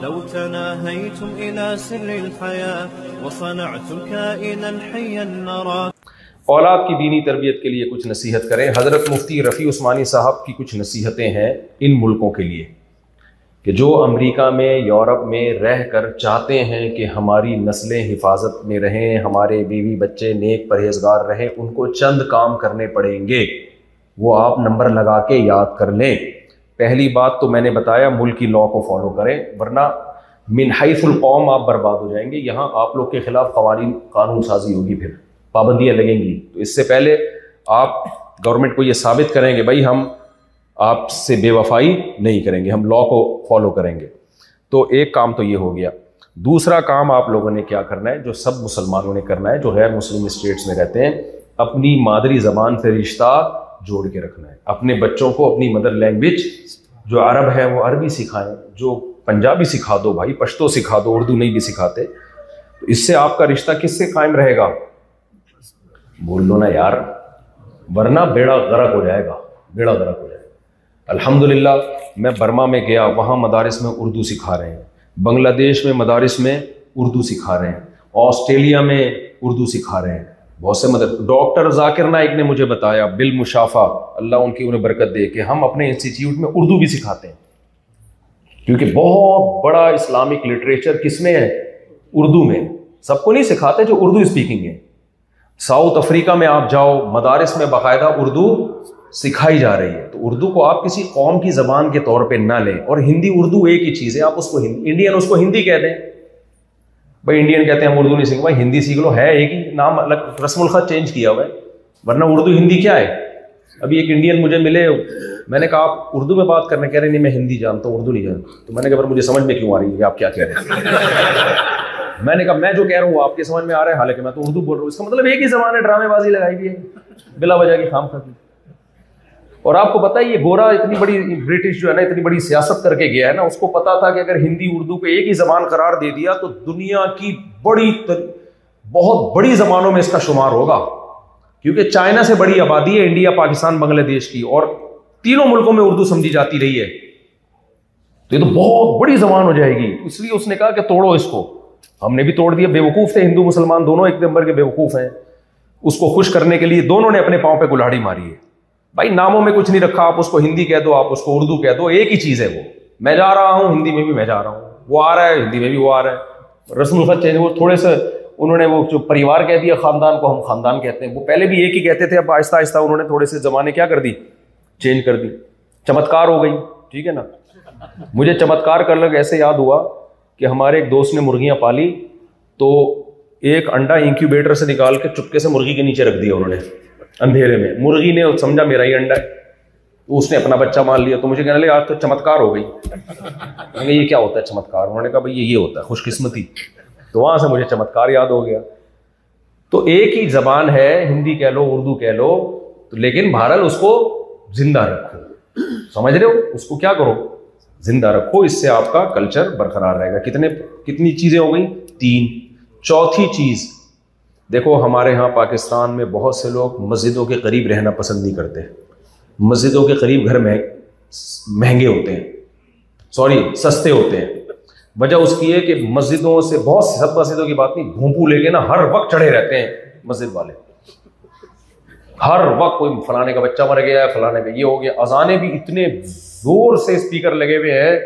لو تناهيتم إلى سر الحياة وصنعتم كائنا حيا نرى. اولاد کی دینی تربیت کے لیے کچھ نصیحت کریں. حضرت مفتی رفیع عثمانی صاحب کی کچھ نصیحتیں ہیں ان ملکوں کے لیے کہ جو امریکہ میں یورپ میں رہ کر چاہتے ہیں کہ ہماری نسلیں حفاظت میں رہیں, ہمارے بیوی بچے نیک پرہیزگار رہیں, ان کو چند کام کرنے پڑیں گے, وہ آپ نمبر لگا کے یاد کر لیں. پہلی بات تو میں نے بتایا ملکی لاء کو فالو کریں, ورنہ من حیث القوم آپ برباد ہو جائیں گے. یہاں آپ لوگ کے خلاف قانون سازی ہوگی, پھر پابندیاں لگیں گی. تو اس سے پہلے آپ گورنمنٹ کو یہ ثابت کریں گے بھائی ہم آپ سے بے وفائی نہیں کریں گے, ہم لاء کو فالو کریں گے. تو ایک کام تو یہ ہو گیا. دوسرا کام آپ لوگوں نے کیا کرنا ہے, جو سب مسلمانوں نے کرنا ہے جو غیر مسلم اسٹیٹس میں رہتے ہیں, اپنی مادری زبان سے رشتہ جوڑ کے رکھنا ہے. اپنے بچوں کو اپنی مدر لینگویج جو عرب ہے وہ عربی سکھائیں, جو پنجابی سکھا دو بھائی, پشتو سکھا دو, اردو نہیں بھی سکھاتے. تو اس سے آپ کا رشتہ کس سے قائم رہے گا؟ بول دو نا یار, ورنہ بیڑا غرق ہو جائے گا, بیڑا غرق ہو جائے گا. الحمدللہ میں برما میں گیا, وہاں مدارس میں اردو سکھا رہے ہیں, بنگلہ دیش میں مدارس میں اردو سکھا رہے ہیں, آسٹریلیا میں اردو سکھا رہے ہیں, بہت سے ڈاکٹر ذاکر نائک نے مجھے بتایا بالمشافہ, اللہ ان کی انہیں برکت دے, کہ ہم اپنے انسٹیٹیوٹ میں اردو بھی سکھاتے ہیں, کیونکہ بہت بڑا اسلامک لٹریچر کس میں ہے؟ اردو میں. سب کو نہیں سکھاتے جو اردو اسپیکنگ ہے. ساؤتھ افریقہ میں آپ جاؤ, مدارس میں باقاعدہ اردو سکھائی جا رہی ہے. تو اردو کو آپ کسی قوم کی زبان کے طور پہ نہ لیں. اور ہندی اردو ایک ہی چیز ہے, آپ اس کو انڈین اس کو ہندی کہتے ہیں. بھائی انڈین کہتے ہیں ہم اردو نہیں سیکھ, بھائی ہندی سیکھ لو, ہے ایک ہی نام, الگ رسم الخط چینج کیا ہوا ہے, ورنہ اردو ہندی کیا ہے. ابھی ایک انڈین مجھے ملے, میں نے کہا آپ اردو میں بات کرنے, کہہ رہے نہیں میں ہندی جانتا ہوں, اردو نہیں جانتا. تو میں نے کہا مجھے سمجھ میں کیوں آ رہی ہے کہ آپ کیا کہہ رہے ہیں. میں نے کہا میں جو کہہ رہا ہوں آپ کے سمجھ میں آ رہا ہے, حالانکہ میں تو اردو بول رہا ہوں. اس کا مطلب ایک ہی زبان ہے, ڈرامے بازی لگائی ہوئی ہے بلا وجہ کی خام خواہ. اور آپ کو پتہ ہے یہ گورا اتنی بڑی برٹش جو ہے نا, اتنی بڑی سیاست کر کے گیا ہے نا, اس کو پتا تھا کہ اگر ہندی اردو کو ایک ہی زبان قرار دے دیا تو دنیا کی بہت بڑی زبانوں میں اس کا شمار ہوگا, کیونکہ چائنا سے بڑی آبادی ہے انڈیا, پاکستان, بنگلہ دیش کی, اور تینوں ملکوں میں اردو سمجھی جاتی رہی ہے. تو یہ تو بہت بڑی زبان ہو جائے گی. اس لیے اس نے کہا کہ توڑو اس کو. ہم نے بھی توڑ دیا. بے وقوف تھے ہندو مسلمان دونوں ایک نمبر کے بے وقوف ہیں. اس کو خوش کرنے کے لیے دونوں نے اپنے پاؤں پہ کلہاڑی ماری ہے. بھائی ناموں میں کچھ نہیں رکھا, آپ اس کو ہندی کہہ دو, آپ اس کو اردو کہہ دو, ایک ہی چیز ہے. وہ میں جا رہا ہوں ہندی میں بھی میں جا رہا ہوں, وہ آ رہا ہے ہندی میں بھی وہ آ رہا ہے. رسم الخط چینج, وہ تھوڑے سے انہوں نے وہ جو پریوار کہہ دیا, خاندان کو ہم خاندان کہتے ہیں. وہ پہلے بھی ایک ہی کہتے تھے, اب آہستہ آہستہ انہوں نے تھوڑے سے زمانے کیا کر دی, چینج کر دی. چمتکار ہو گئی, ٹھیک ہے نا. مجھے چمتکار کر لگ ایسے یاد ہوا کہ ہمارے ایک دوست نے مرغیاں پالی, تو ایک انڈا انکیوبیٹر سے نکال کے چپکے سے مرغی کے نیچے رکھ دیا انہوں نے اندھیرے میں. مرغی نے سمجھا میرا ہی انڈا ہے, اس نے اپنا بچہ مان لیا. تو مجھے کہنے لگے آج تو چمتکار ہو گئی. میں نے یہ کیا ہوتا ہے چمتکار؟ انہوں نے کہا بھائی یہ ہوتا ہے خوش قسمتی. تو وہاں سے مجھے چمتکار یاد ہو گیا. تو ایک ہی زبان ہے, ہندی کہہ لو اردو کہہ لو, لیکن بہرحال اس کو زندہ رکھو. سمجھ رہے ہو, اس کو کیا کرو, زندہ رکھو. اس سے آپ کا کلچر برقرار رہے گا. کتنی چیزیں ہو گئی؟ 3. چوتھی چیز دیکھو, ہمارے ہاں پاکستان میں بہت سے لوگ مسجدوں کے قریب رہنا پسند نہیں کرتے. مسجدوں کے قریب گھر میں مہنگے ہوتے ہیں, سستے ہوتے ہیں. وجہ اس کی ہے کہ مسجدوں سے بہت سب مسجدوں کی بات نہیں, بھونپو لے کے نا ہر وقت چڑھے رہتے ہیں مسجد والے. ہر وقت کوئی فلانے کا بچہ مر گیا ہے, فلانے کا یہ ہو گیا. اذانیں بھی اتنے زور سے اسپیکر لگے ہوئے ہیں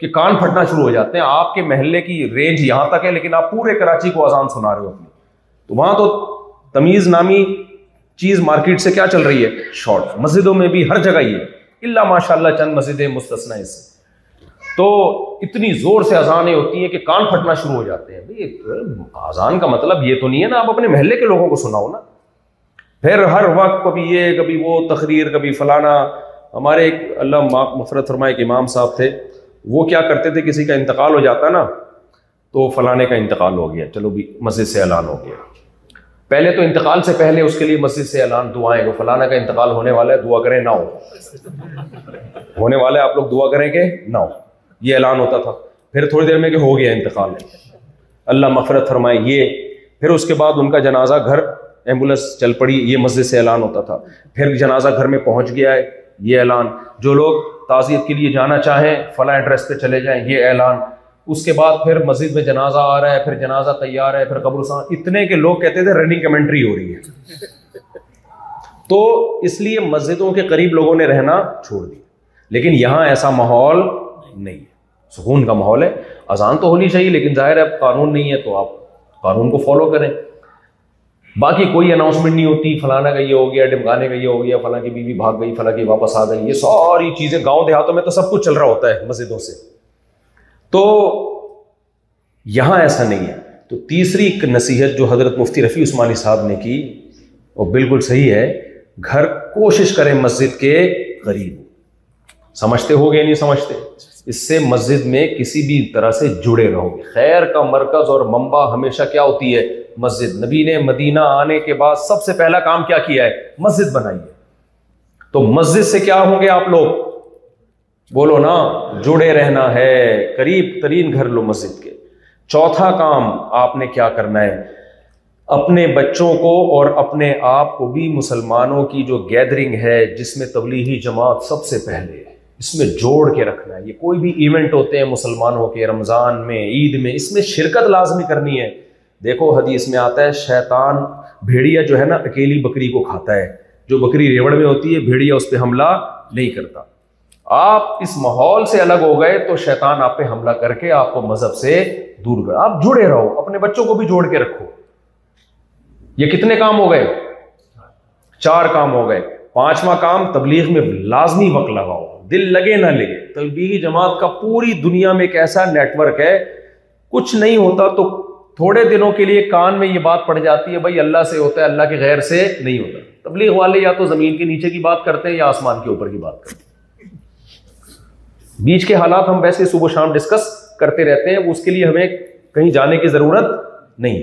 کہ کان پھٹنا شروع ہو جاتے ہیں. آپ کے محلے کی رینج یہاں تک ہے, لیکن آپ پورے کراچی کو اذان سنا رہے ہو اپنی. تو وہاں تو تمیز نامی چیز مارکیٹ سے کیا چل رہی ہے, شارٹ. مسجدوں میں بھی ہر جگہ یہ, اللہ ماشاء اللہ چند مسجدیں مستثنا اس سے. تو اتنی زور سے اذانیں ہوتی ہیں کہ کان پھٹنا شروع ہو جاتے ہیں. اذان کا مطلب یہ تو نہیں ہے نا آپ اپنے محلے کے لوگوں کو سناؤ نا. پھر ہر وقت کبھی یہ کبھی وہ تقریر, کبھی فلانا. ہمارے ایک اللہ مغفرت فرمائے ایک امام صاحب تھے, وہ کیا کرتے تھے, کسی کا انتقال ہو جاتا نا, تو فلانے کا انتقال ہو گیا, چلو بھی مسجد سے اعلان ہو گیا. پہلے تو انتقال سے پہلے اس کے لیے مسجد سے اعلان, دعائیں, وہ فلانا کا انتقال ہونے والا ہے, دعا کریں نہ ہو, ہونے والا ہے, آپ لوگ دعا کریں کہ نہ ہو, یہ اعلان ہوتا تھا. پھر تھوڑی دیر میں کہ ہو گیا انتقال, اللہ مغفرت فرمائے یہ. پھر اس کے بعد ان کا جنازہ گھر ایمبولینس چل پڑی, یہ مسجد سے اعلان ہوتا تھا. پھر جنازہ گھر میں پہنچ گیا ہے, یہ اعلان. جو لوگ تعزیت کے لیے جانا چاہیں فلاں ایڈریس پہ چلے جائیں, یہ اعلان. اس کے بعد پھر مسجد میں جنازہ آ رہا ہے، پھر جنازہ تیار ہے، پھر قبرستان، اتنے کے لوگ کہتے تھے رننگ کمنٹری ہو رہی ہے. تو اس لیے مسجدوں کے قریب لوگوں نے رہنا چھوڑ دیا. لیکن یہاں ایسا ماحول نہیں ہے، سکون کا ماحول ہے. اذان تو ہونی چاہیے لیکن ظاہر ہے اب قانون نہیں ہے تو آپ قانون کو فالو کریں. باقی کوئی اناؤنسمنٹ نہیں ہوتی، فلانا کا یہ ہو گیا، ڈمکانے کا یہ ہو گیا، فلاں کی بیوی بھاگ گئی، فلاں کی واپس آ گئی، یہ ساری چیزیں گاؤں دیہاتوں میں تو سب کچھ چل رہا ہوتا ہے مسجدوں سے. تو یہاں ایسا نہیں ہے. تو تیسری نصیحت جو حضرت مفتی رفیع عثمانی صاحب نے کی وہ بالکل صحیح ہے، گھر کوشش کریں مسجد کے قریب. سمجھتے ہو گے نہیں سمجھتے؟ اس سے مسجد میں کسی بھی طرح سے جڑے رہو گے. خیر کا مرکز اور منبع ہمیشہ کیا ہوتی ہے؟ مسجد. نبی نے مدینہ آنے کے بعد سب سے پہلا کام کیا کیا ہے؟ مسجد بنائی ہے. تو مسجد سے کیا ہوں گے آپ لوگ؟ بولو نا، جڑے رہنا ہے، قریب ترین گھر لو مسجد کے. چوتھا کام آپ نے کیا کرنا ہے؟ اپنے بچوں کو اور اپنے آپ کو بھی مسلمانوں کی جو گیدرنگ ہے جس میں تبلیغی جماعت سب سے پہلے ہے، اس میں جوڑ کے رکھنا ہے. یہ کوئی بھی ایونٹ ہوتے ہیں مسلمانوں کے، رمضان میں، عید میں، اس میں شرکت لازمی کرنی ہے. دیکھو حدیث میں آتا ہے شیطان، بھیڑیا جو ہے نا اکیلی بکری کو کھاتا ہے، جو بکری ریوڑ میں ہوتی ہے بھیڑیا اس پہ حملہ نہیں کرتا. آپ اس ماحول سے الگ ہو گئے تو شیطان آپ پہ حملہ کر کے آپ کو مذہب سے دور کر. آپ جڑے رہو، اپنے بچوں کو بھی جوڑ کے رکھو. یہ کتنے کام ہو گئے؟ 4 کام ہو گئے. 5واں کام، تبلیغ میں لازمی وقت لگاؤ، دل لگے نہ لگے. تبلیغی جماعت کا پوری دنیا میں ایک ایسا نیٹ ورک ہے، کچھ نہیں ہوتا تو تھوڑے دنوں کے لیے کان میں یہ بات پڑ جاتی ہے بھائی اللہ سے ہوتا ہے، اللہ کے غیر سے نہیں ہوتا. تبلیغ والے یا تو زمین کے نیچے کی بات کرتے ہیں یا آسمان کے اوپر کی بات کرتے ہیں. بیچ کے حالات ہم ویسے صبح و شام ڈسکس کرتے رہتے ہیں، اس کے لیے ہمیں کہیں جانے کی ضرورت نہیں.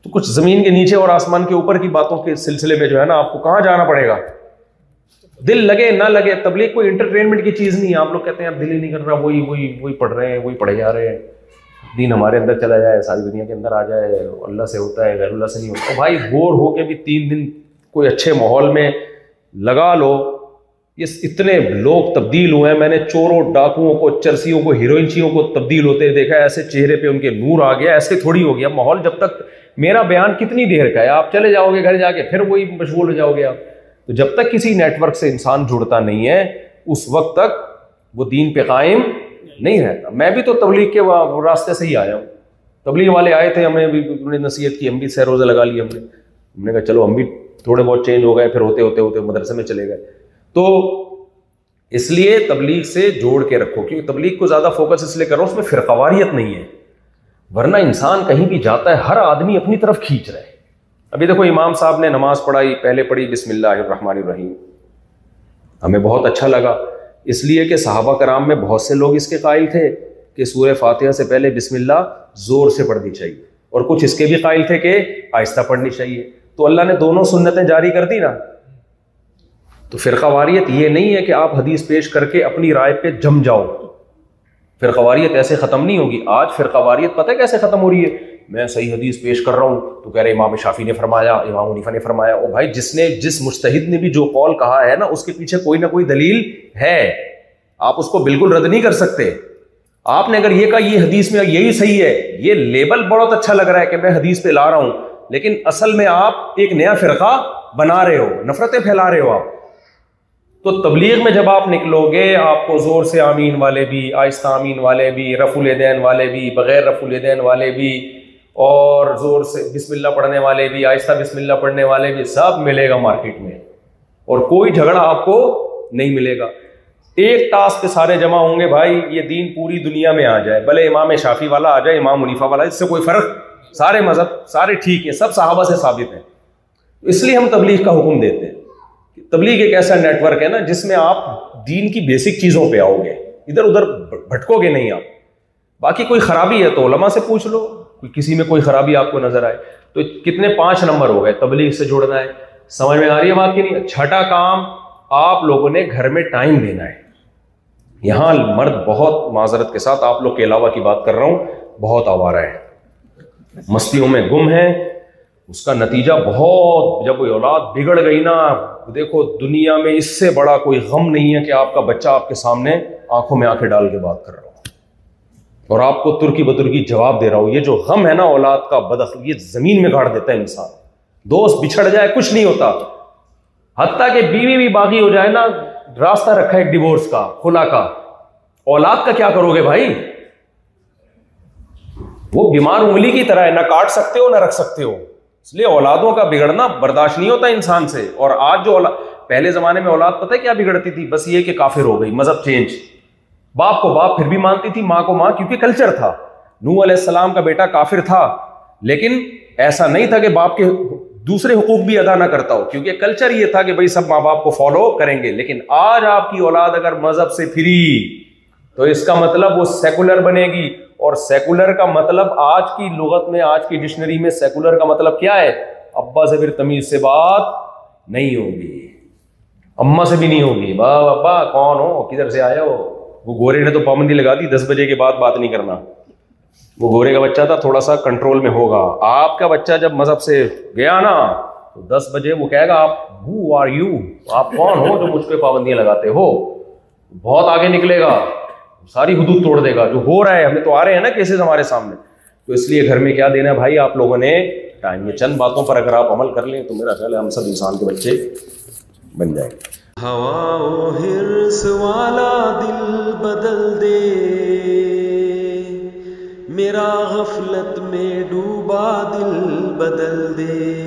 تو کچھ زمین کے نیچے اور آسمان کے اوپر کی باتوں کے سلسلے میں جو ہے نا آپ کو کہاں جانا پڑے گا؟ دل لگے نہ لگے. تبلیغ کوئی انٹرٹینمنٹ کی چیز نہیں ہے. آپ لوگ کہتے ہیں اب دل ہی نہیں کر رہا، وہی پڑھ رہے ہیں، وہی پڑھے جا رہے ہیں، دین ہمارے اندر چلا جائے، ساری دنیا کے اندر آ جائے، اللہ سے ہوتا ہے غیر اللہ سے نہیں ہوتا. بھائی بور ہو کے بھی 3 دن کوئی اچھے ماحول میں لگا لو. یہ اتنے لوگ تبدیل ہوئے ہیں، میں نے چوروں، ڈاکوؤں کو، چرسیوں کو، ہیروئنچیوں کو تبدیل ہوتے دیکھا ہے. ایسے چہرے پہ ان کے نور آ گیا، ایسے تھوڑی ہو گیا ماحول. جب تک میرا بیان کتنی دیر کا ہے، آپ چلے جاؤ گے گھر جا کے پھر وہی مشغول ہو جاؤ گے آپ. تو جب تک کسی نیٹ ورک سے انسان جڑتا نہیں ہے اس وقت تک وہ دین پہ قائم نہیں رہتا. میں بھی تو تبلیغ کے راستے سے ہی آیا ہوں. تبلیغ والے آئے تھے، ہمیں بھی انہوں نے نصیحت کی، ہم بھی 6 روزے لگا لیے. ہم نے کہا چلو ہم بھی تھوڑے بہت چینج ہو گئے، پھر ہوتے مدرسے میں چلے گئے. تو اس لیے تبلیغ سے جوڑ کے رکھو، کیونکہ تبلیغ کو زیادہ فوکس اس لیے کر رہا ہوں، اس میں فرقہ واریت نہیں ہے. ورنہ انسان کہیں بھی جاتا ہے ہر آدمی اپنی طرف کھینچ رہا ہے. ابھی دیکھو امام صاحب نے نماز پڑھائی، پہلے پڑھی بسم اللہ الرحمن الرحیم، ہمیں بہت اچھا لگا، اس لیے کہ صحابہ کرام میں بہت سے لوگ اس کے قائل تھے کہ سورہ فاتحہ سے پہلے بسم اللہ زور سے پڑھنی چاہیے، اور کچھ اس کے بھی قائل تھے کہ آہستہ پڑھنی چاہیے. تو اللہ نے دونوں سنتیں جاری کر دی نا. تو فرقہ واریت یہ نہیں ہے کہ آپ حدیث پیش کر کے اپنی رائے پہ جم جاؤ. فرقہ واریت ایسے ختم نہیں ہوگی. آج فرقہ واریت پتہ ہے کیسے ختم ہو رہی ہے؟ میں صحیح حدیث پیش کر رہا ہوں تو کہہ رہے امام شافعی نے فرمایا، امام حنیفہ نے فرمایا. او بھائی جس مجتہد نے بھی جو قول کہا ہے نا اس کے پیچھے کوئی نہ کوئی دلیل ہے، آپ اس کو بالکل رد نہیں کر سکتے. آپ نے اگر یہ کہا یہ حدیث میں یہی صحیح ہے، یہ لیبل بہت اچھا لگ رہا ہے کہ میں حدیث پہ لا رہا ہوں، لیکن اصل میں آپ ایک نیا فرقہ بنا رہے ہو، نفرتیں پھیلا رہے ہو آپ. تو تبلیغ میں جب آپ نکلو گے آپ کو زور سے آمین والے بھی، آہستہ آمین والے بھی، رفع الیدین والے بھی، بغیر رفع الیدین والے بھی، اور زور سے بسم اللہ پڑھنے والے بھی، آہستہ بسم اللہ پڑھنے والے بھی، سب ملے گا مارکیٹ میں، اور کوئی جھگڑا آپ کو نہیں ملے گا. ایک ٹاسک پہ سارے جمع ہوں گے بھائی، یہ دین پوری دنیا میں آ جائے، بھلے امام شافعی والا آ جائے، امام حنیفہ والا، اس سے کوئی فرق، سارے مذہب سارے ٹھیک ہیں، سب صحابہ سے ثابت ہیں. اس لیے ہم تبلیغ کا حکم دیتے ہیں. تبلیغ ایک ایسا نیٹ ورک ہے نا جس میں آپ دین کی بیسک چیزوں پہ آؤ گے، ادھر ادھر بھٹکو گے نہیں آپ. باقی کوئی خرابی ہے تو علماء سے پوچھ لو، کسی میں کوئی خرابی آپ کو نظر آئے تو. کتنے 5 نمبر ہو گئے تبلیغ سے جڑنا ہے. سمجھ میں آ رہی ہے بات کی نہیں؟ 6واں کام، آپ لوگوں نے گھر میں ٹائم دینا ہے. یہاں مرد بہت، معذرت کے ساتھ آپ لوگ کے علاوہ کی بات کر رہا ہوں، بہت آوارہ ہے، مستیوں میں گم ہے. اس کا نتیجہ بہت، جب وہ اولاد بگڑ گئی نا، دیکھو دنیا میں اس سے بڑا کوئی غم نہیں ہے کہ آپ کا بچہ آپ کے سامنے آنکھوں میں آنکھیں ڈال کے بات کر رہا ہو. اور آپ کو ترکی بترکی جواب دے رہا ہوں، یہ جو غم ہے نا اولاد کا بداخلاق، یہ زمین میں گاڑ دیتا ہے انسان. دوست بچھڑ جائے کچھ نہیں ہوتا، حتیٰ کہ بیوی بھی باغی ہو جائے نا، راستہ رکھا ہے ایک ڈیورس کا، خلا کا. اولاد کا کیا کرو گے بھائی؟ وہ بیمار انگلی کی طرح ہے، نہ کاٹ سکتے ہو نہ رکھ سکتے ہو. اس لیے اولادوں کا بگڑنا برداشت نہیں ہوتا انسان سے. اور آج جو پہلے زمانے میں اولاد پتہ ہے کیا بگڑتی تھی؟ بس یہ کہ کافر ہو گئی، مذہب چینج. باپ کو باپ پھر بھی مانتی تھی، ماں کو ماں، کیونکہ کلچر تھا. نوح علیہ السلام کا بیٹا کافر تھا، لیکن ایسا نہیں تھا کہ باپ کے دوسرے حقوق بھی ادا نہ کرتا ہو، کیونکہ کلچر یہ تھا کہ بھائی سب ماں باپ کو فالو کریں گے. لیکن آج آپ کی اولاد اگر مذہب سے پھری تو اس کا مطلب وہ سیکولر بنے گی. اور سیکولر کا مطلب آج کی لغت میں، آج کی ڈکشنری میں سیکولر کا مطلب کیا ہے؟ ابا سے پھر تمیز سے بات نہیں ہوگی، اماں سے بھی نہیں ہوگی. ابا کون ہو، کدھر سے آئے ہو؟ وہ گورے نے تو پابندی لگا دی 10 بجے کے بعد بات نہیں کرنا. وہ گورے کا بچہ تھا، تھوڑا سا کنٹرول میں ہوگا. آپ کا بچہ جب مذہب سے گیا نا تو 10 بجے وہ کہے گا آپ ہو آر یو، آپ کون ہو جو مجھ پہ پابندیاں لگاتے ہو؟ بہت آگے نکلے گا، ساری حدود توڑ دے گا. جو ہو رہا ہے، ہمیں تو آ رہے ہیں نا کیسز ہمارے سامنے. تو اس لیے گھر میں کیا دینا ہے بھائی آپ لوگوں نے؟ ٹائم. یہ چند باتوں پر اگر آپ عمل کر لیں تو میرا خیال ہے ہم سب انسان کے بچے بن جائیں گے. ہوا و حرص والا دل بدل دے، میرا غفلت میں ڈوبا دل بدل دے.